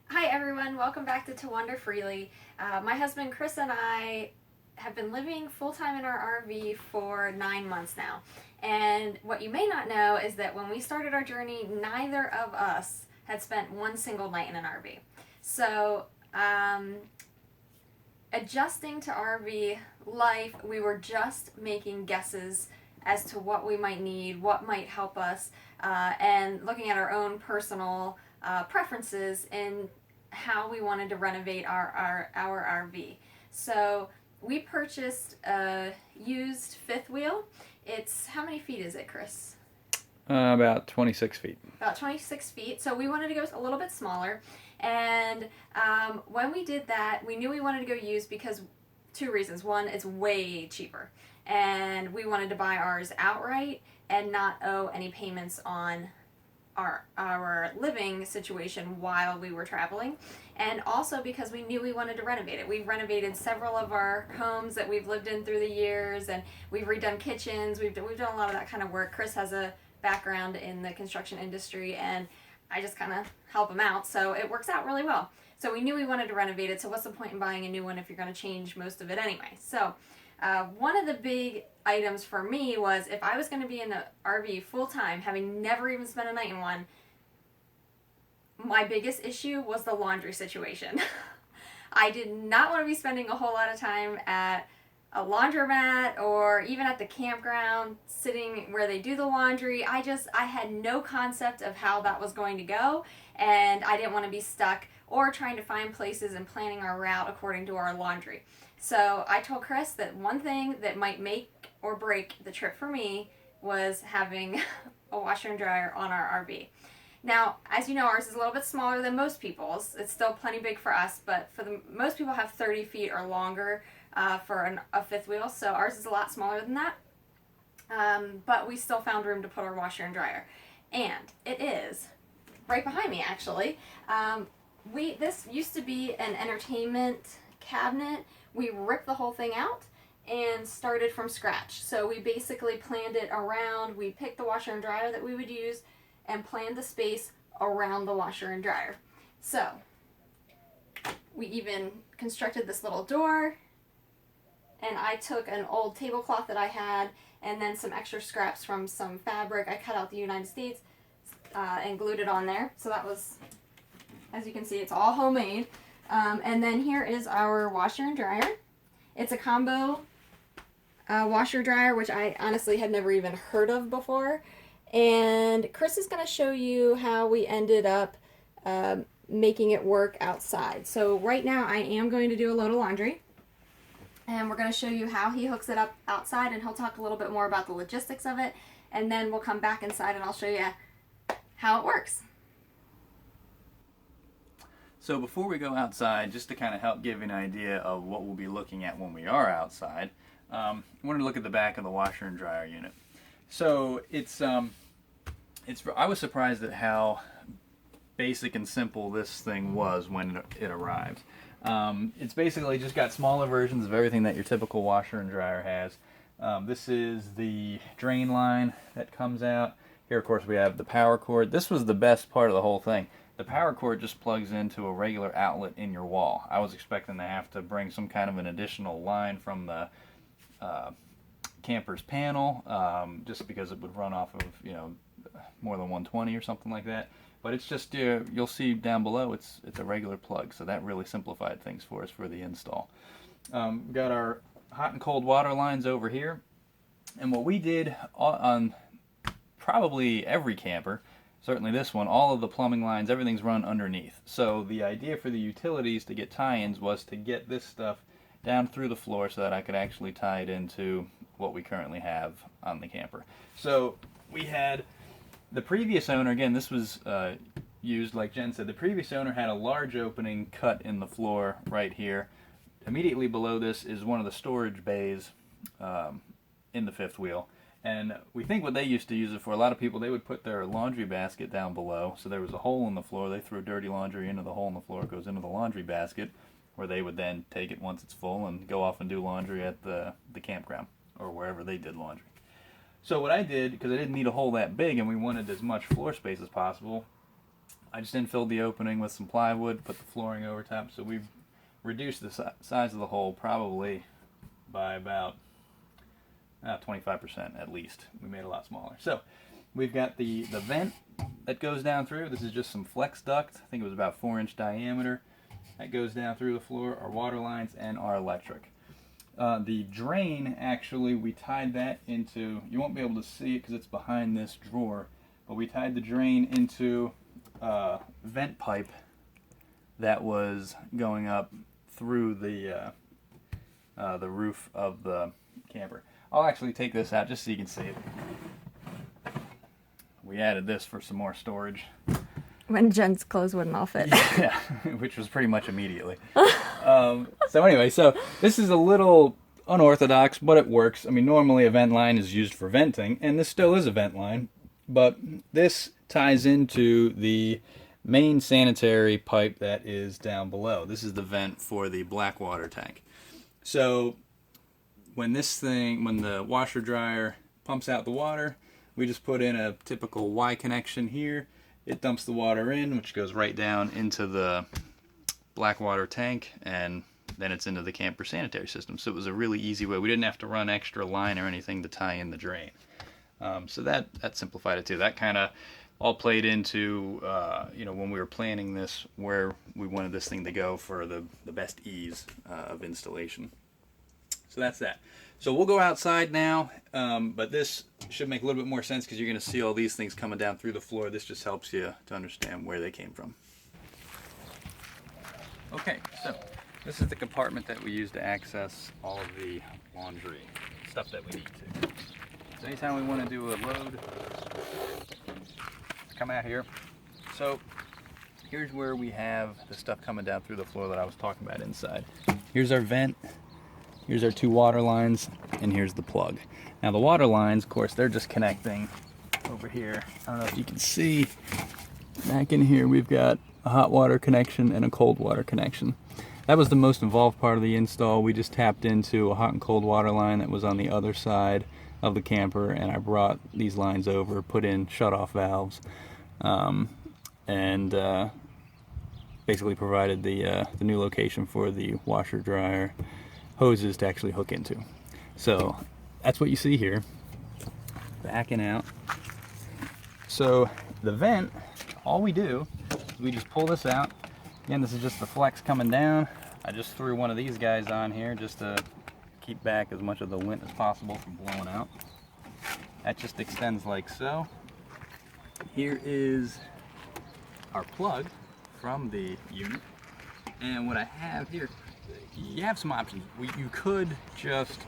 Hi everyone, welcome back to Wander Freely. My husband Chris and I have been living full-time in our RV for 9 months now. And what you may not know is that when we started our journey, neither of us had spent one single night in an RV. So, adjusting to RV life, we were just making guesses as to what we might need, what might help us, and looking at our own personal preferences in how we wanted to renovate our RV. So we purchased a used fifth wheel. It's, how many feet is it, Chris? About 26 feet. About 26 feet. So we wanted to go a little bit smaller. And when we did that, we knew we wanted to go used because two reasons. One, it's way cheaper. And we wanted to buy ours outright and not owe any payments on our living situation while we were traveling, and also because we knew we wanted to renovate it. We've renovated several of our homes that we've lived in through the years, and we've redone kitchens. We've done a lot of that kind of work. Chris has a background in the construction industry, and I just kind of help him out, so it works out really well. So we knew we wanted to renovate it, so what's the point in buying a new one if you're going to change most of it anyway? So one of the big items for me was if I was going to be in an RV full time, having never even spent a night in one, my biggest issue was the laundry situation. I did not want to be spending a whole lot of time at a laundromat or even at the campground sitting where they do the laundry. I had no concept of how that was going to go, and I didn't want to be stuck or trying to find places and planning our route according to our laundry. So I told Chris that one thing that might make or break the trip for me was having a washer and dryer on our RV. Now, as you know, ours is a little bit smaller than most people's. It's still plenty big for us, but most people have 30 feet or longer for a fifth wheel, so ours is a lot smaller than that. But we still found room to put our washer and dryer. And it is right behind me, actually. This used to be an entertainment cabinet. We ripped the whole thing out and started from scratch. So we basically planned it around, we picked the washer and dryer that we would use and planned the space around the washer and dryer. So we even constructed this little door, and I took an old tablecloth that I had and then some extra scraps from some fabric. I cut out the United States and glued it on there. So that was, as you can see, it's all homemade. And then here is our washer and dryer. It's a combo washer dryer, which I honestly had never even heard of before. And Chris is going to show you how we ended up making it work outside. So right now I am going to do a load of laundry, and we're going to show you how he hooks it up outside, and he'll talk a little bit more about the logistics of it, and then we'll come back inside and I'll show you how it works. So before we go outside, just to kind of help give you an idea of what we'll be looking at when we are outside, I wanted to look at the back of the washer and dryer unit. So I was surprised at how basic and simple this thing was when it arrived. It's basically just got smaller versions of everything that your typical washer and dryer has. This is the drain line that comes out. Here, of course, we have the power cord. This was the best part of the whole thing. The power cord just plugs into a regular outlet in your wall. I was expecting to have to bring some kind of an additional line from the camper's panel, just because it would run off of, more than 120 or something like that. But it's just, you'll see down below, it's a regular plug, so that really simplified things for us for the install. Got our hot and cold water lines over here, and what we did on probably every camper, certainly this one, all of the plumbing lines, everything's run underneath. So the idea for the utilities to get tie-ins was to get this stuff down through the floor so that I could actually tie it into what we currently have on the camper. So we had the previous owner, again, this was used, like Jen said, the previous owner had a large opening cut in the floor right here. Immediately below this is one of the storage bays in the fifth wheel. And we think what they used to use it for, a lot of people, they would put their laundry basket down below. So there was a hole in the floor. They threw dirty laundry into the hole in the floor. It goes into the laundry basket, where they would then take it once it's full and go off and do laundry at the campground or wherever they did laundry. So what I did, because I didn't need a hole that big and we wanted as much floor space as possible, I just infilled the opening with some plywood, put the flooring over top, so we've reduced the size of the hole probably by about 25% at least. We made it a lot smaller. So we've got the vent that goes down through. This is just some flex duct. I think it was about 4-inch diameter. That goes down through the floor, our water lines, and our electric. The drain, actually, we tied that into, you won't be able to see it because it's behind this drawer, but we tied the drain into a vent pipe that was going up through the roof of the camper. I'll actually take this out just so you can see it. We added this for some more storage. When Jen's clothes wouldn't all fit. Yeah, which was pretty much immediately. So anyway, so this is a little unorthodox, but it works. I mean, normally a vent line is used for venting, and this still is a vent line, but this ties into the main sanitary pipe that is down below. This is the vent for the black water tank. So when the washer dryer pumps out the water, we just put in a typical Y connection here. It dumps the water in, which goes right down into the black water tank, and then it's into the camper sanitary system. So it was a really easy way. We didn't have to run extra line or anything to tie in the drain. So that simplified it too. That kind of all played into, when we were planning this, where we wanted this thing to go for the best ease of installation. So that's that. So we'll go outside now, but this should make a little bit more sense because you're going to see all these things coming down through the floor. This just helps you to understand where they came from. Okay, so this is the compartment that we use to access all of the laundry stuff that we need to. So anytime we want to do a load, come out here. So here's where we have the stuff coming down through the floor that I was talking about inside. Here's our vent. Here's our 2 water lines, and here's the plug. Now the water lines, of course, they're just connecting over here. I don't know if you can see, back in here we've got a hot water connection and a cold water connection. That was the most involved part of the install. We just tapped into a hot and cold water line that was on the other side of the camper, and I brought these lines over, put in shut-off valves, and basically provided the new location for the washer dryer hoses to actually hook into. So that's what you see here, backing out. So the vent, all we do is we just pull this out. Again, this is just the flex coming down. I just threw one of these guys on here just to keep back as much of the lint as possible from blowing out. That just extends like so. Here is our plug from the unit, and what I have here, you have some options. You could just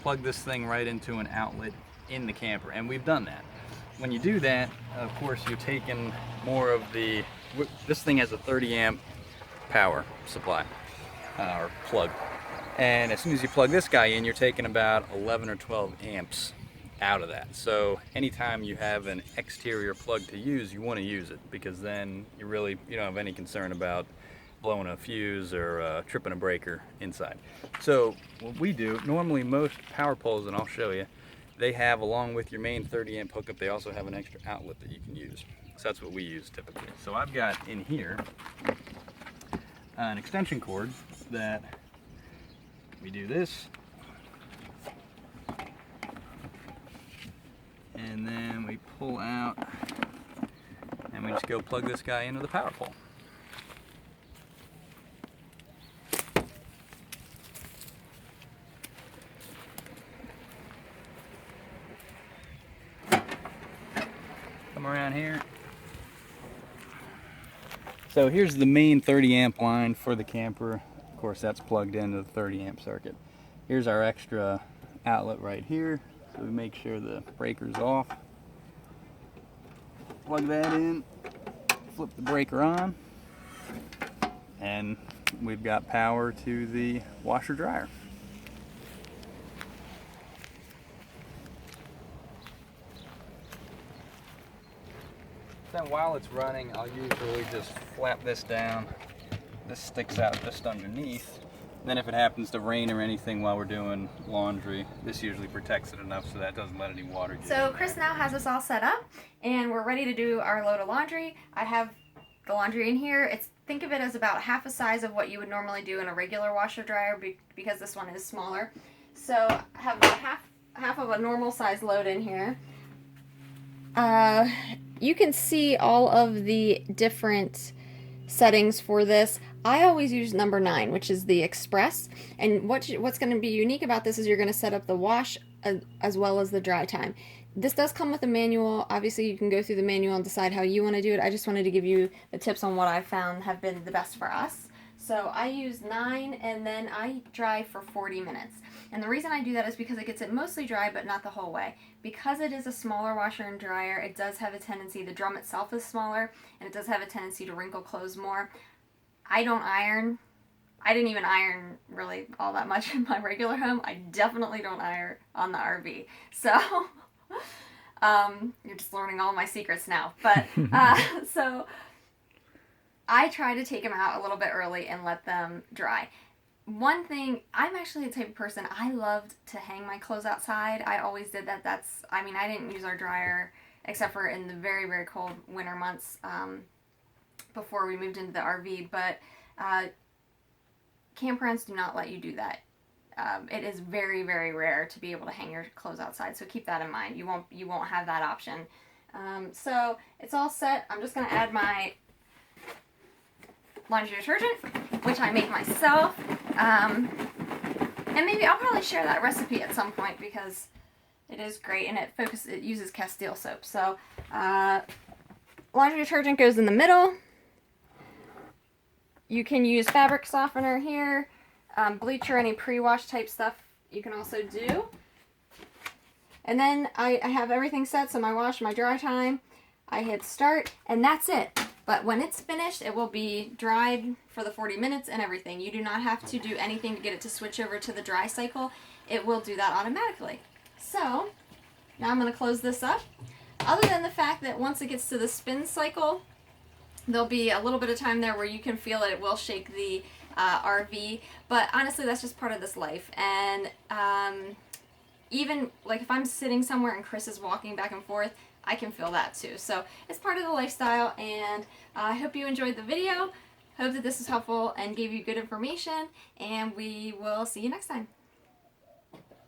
plug this thing right into an outlet in the camper, and we've done that. When you do that, of course, you're taking more of the, this thing has a 30 amp power supply, or plug. And as soon as you plug this guy in, you're taking about 11 or 12 amps out of that. So anytime you have an exterior plug to use, you want to use it, because then you don't have any concern about blowing a fuse or tripping a breaker inside. So what we do, normally most power poles, and I'll show you, they have, along with your main 30 amp hookup, they also have an extra outlet that you can use. So that's what we use typically. So I've got in here an extension cord that we do this, and then we pull out, and we just go plug this guy into the power pole. Come around here. So here's the main 30 amp line for the camper. Of course, that's plugged into the 30 amp circuit. Here's our extra outlet right here. So we make sure the breaker's off. Plug that in, flip the breaker on, and we've got power to the washer dryer. Then while it's running, I'll usually just flap this down. This sticks out just underneath. Then if it happens to rain or anything while we're doing laundry, this usually protects it enough so that doesn't let any water get in. So Chris now has us all set up, and we're ready to do our load of laundry. I have the laundry in here. Think of it as about half the size of what you would normally do in a regular washer dryer because this one is smaller. So I have about half of a normal size load in here. You can see all of the different settings for this. I always use number 9, which is the express. And what's going to be unique about this is you're going to set up the wash as well as the dry time. This does come with a manual. Obviously, you can go through the manual and decide how you want to do it. I just wanted to give you the tips on what I found have been the best for us. So I use 9 and then I dry for 40 minutes. And the reason I do that is because it gets it mostly dry but not the whole way. Because it is a smaller washer and dryer, it does have a tendency, the drum itself is smaller, and it does have a tendency to wrinkle clothes more. I don't iron. I didn't even iron really all that much in my regular home. I definitely don't iron on the RV. So you're just learning all my secrets now. But so I try to take them out a little bit early and let them dry. One thing, I'm actually the type of person, I loved to hang my clothes outside. I always did that. I didn't use our dryer except for in the very, very cold winter months before we moved into the RV. But campgrounds do not let you do that. It is very, very rare to be able to hang your clothes outside, so keep that in mind. You won't have that option. So it's all set. I'm just going to add laundry detergent, which I make myself, and maybe I'll probably share that recipe at some point because it is great and it uses Castile soap. So laundry detergent goes in the middle. You can use fabric softener here, bleach or any pre-wash type stuff you can also do. And then I have everything set, so my wash, my dry time, I hit start, and that's it. But when it's finished, it will be dried for the 40 minutes and everything. You do not have to do anything to get it to switch over to the dry cycle. It will do that automatically. So, now I'm going to close this up. Other than the fact that once it gets to the spin cycle, there'll be a little bit of time there where you can feel it will shake the RV. But honestly, that's just part of this life. And even like if I'm sitting somewhere and Chris is walking back and forth, I can feel that too. So it's part of the lifestyle, and I hope you enjoyed the video. Hope that this is helpful and gave you good information, and we will see you next time.